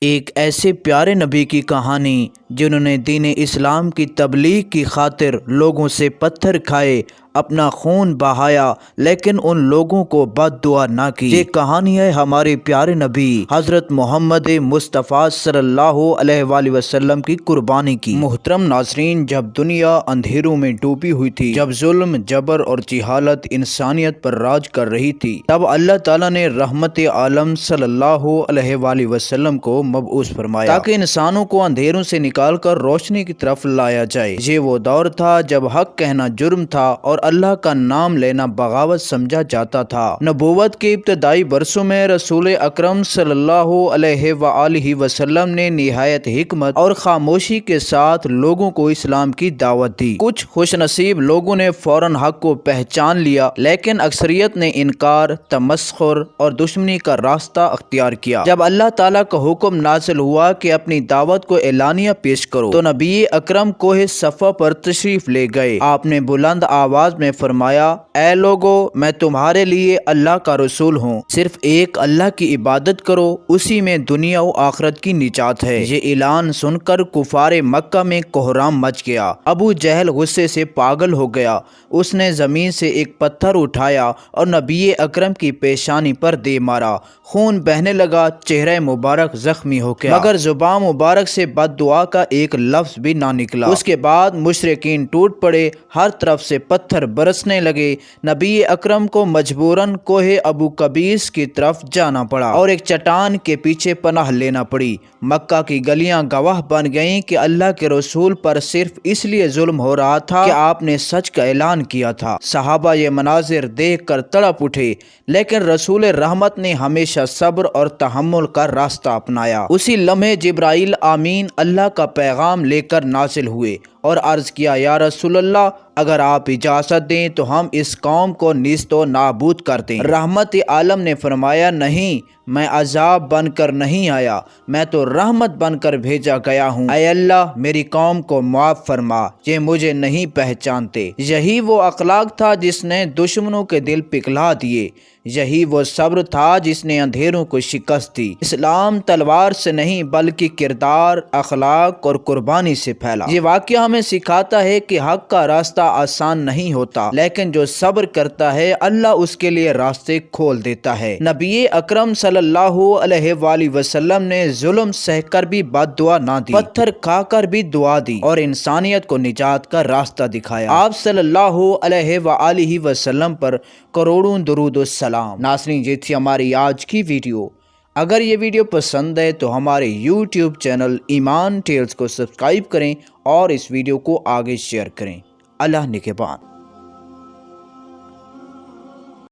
ایک ایسے پیارے نبی کی کہانی جنہوں نے دین اسلام کی تبلیغ کی خاطر لوگوں سے پتھر کھائے، اپنا خون بہایا، لیکن ان لوگوں کو بد دعا نہ کی۔ یہ کہانی ہے ہمارے پیارے نبی حضرت محمد مصطفیٰ صلی اللہ علیہ وآلہ وسلم کی قربانی کی۔ محترم ناظرین، جب دنیا اندھیروں میں ڈوبی ہوئی تھی، جب ظلم، جبر اور جہالت انسانیت پر راج کر رہی تھی، تب اللہ تعالیٰ نے رحمت عالم صلی اللہ علیہ وآلہ وسلم کو مبعوث فرمایا تاکہ انسانوں کو اندھیروں سے نکال کر روشنی کی طرف لایا جائے۔ یہ وہ دور تھا جب حق کہنا جرم تھا اور اللہ کا نام لینا بغاوت سمجھا جاتا تھا۔ نبوت کے ابتدائی برسوں میں رسول اکرم صلی اللہ علیہ وآلہ وسلم نے نہایت حکمت اور خاموشی کے ساتھ لوگوں کو اسلام کی دعوت دی۔ کچھ خوش نصیب لوگوں نے فوراً حق کو پہچان لیا، لیکن اکثریت نے انکار، تمسخر اور دشمنی کا راستہ اختیار کیا۔ جب اللہ تعالیٰ کا حکم نازل ہوا کہ اپنی دعوت کو اعلانیہ پیش کرو، تو نبی اکرم کوہ صفا پر تشریف لے گئے۔ آپ نے بلند آواز میں فرمایا، اے لوگو، میں تمہارے لیے اللہ کا رسول ہوں، صرف ایک اللہ کی عبادت کرو، اسی میں دنیا و آخرت کی نجات ہے۔ یہ اعلان سن کر کفار مکہ میں کوہرام مچ گیا۔ ابو جہل غصے سے پاگل ہو گیا۔ اس نے زمین سے ایک پتھر اٹھایا اور نبی اکرم کی پیشانی پر دے مارا۔ خون بہنے لگا، چہرہ مبارک زخمی ہو گیا، مگر زبان مبارک سے بد دعا کا ایک لفظ بھی نہ نکلا۔ اس کے بعد مشرکین ٹوٹ پڑے، ہر طرف سے پتھر برسنے لگے۔ نبی اکرم کو مجبوراً کوہ ابو قبیس کی طرف جانا پڑا اور ایک چٹان کے پیچھے پناہ لینا پڑی۔ مکہ کی گلیاں گواہ بن گئیں کہ اللہ کے رسول پر صرف اس لیے ظلم ہو رہا تھا کہ آپ نے سچ کا اعلان کیا تھا۔ صحابہ یہ مناظر دیکھ کر تڑپ اٹھے، لیکن رسول رحمت نے ہمیشہ صبر اور تحمل کا راستہ اپنایا۔ اسی لمحے جبرائیل آمین اللہ کا پیغام لے کر نازل ہوئے اور عرض کیا، یا رسول اللہ، اگر آپ اجازت دیں تو ہم اس قوم کو نیست و نابود کر دیں۔ رحمت عالم نے فرمایا، نہیں، میں عذاب بن کر نہیں آیا، میں تو رحمت بن کر بھیجا گیا ہوں۔ اے اللہ، میری قوم کو معاف فرما، یہ مجھے نہیں پہچانتے۔ یہی وہ اخلاق تھا جس نے دشمنوں کے دل پگھلا دیے، یہی وہ صبر تھا جس نے اندھیروں کو شکست دی۔ اسلام تلوار سے نہیں بلکہ کردار، اخلاق اور قربانی سے پھیلا۔ یہ واقعہ ہمیں سکھاتا ہے کہ حق کا راستہ آسان نہیں ہوتا، لیکن جو صبر کرتا ہے اللہ اس کے لیے راستے کھول دیتا ہے۔ نبی اکرم صلی اللہ علیہ وآلہ وسلم نے ظلم سہ کر بھی بد دعا نہ دی، پتھر کھا کر بھی دعا دی اور انسانیت کو نجات کا راستہ دکھایا۔ آپ صلی اللہ علیہ وآلہ وسلم پر کروڑوں درود و سلام۔ ناظرین، یہ تھی ہماری آج کی ویڈیو۔ اگر یہ ویڈیو پسند ہے تو ہمارے یوٹیوب چینل ایمان ٹیلز کو سبسکرائب کریں اور اس ویڈیو کو آگے شیئر کریں۔ اللہ نگہبان۔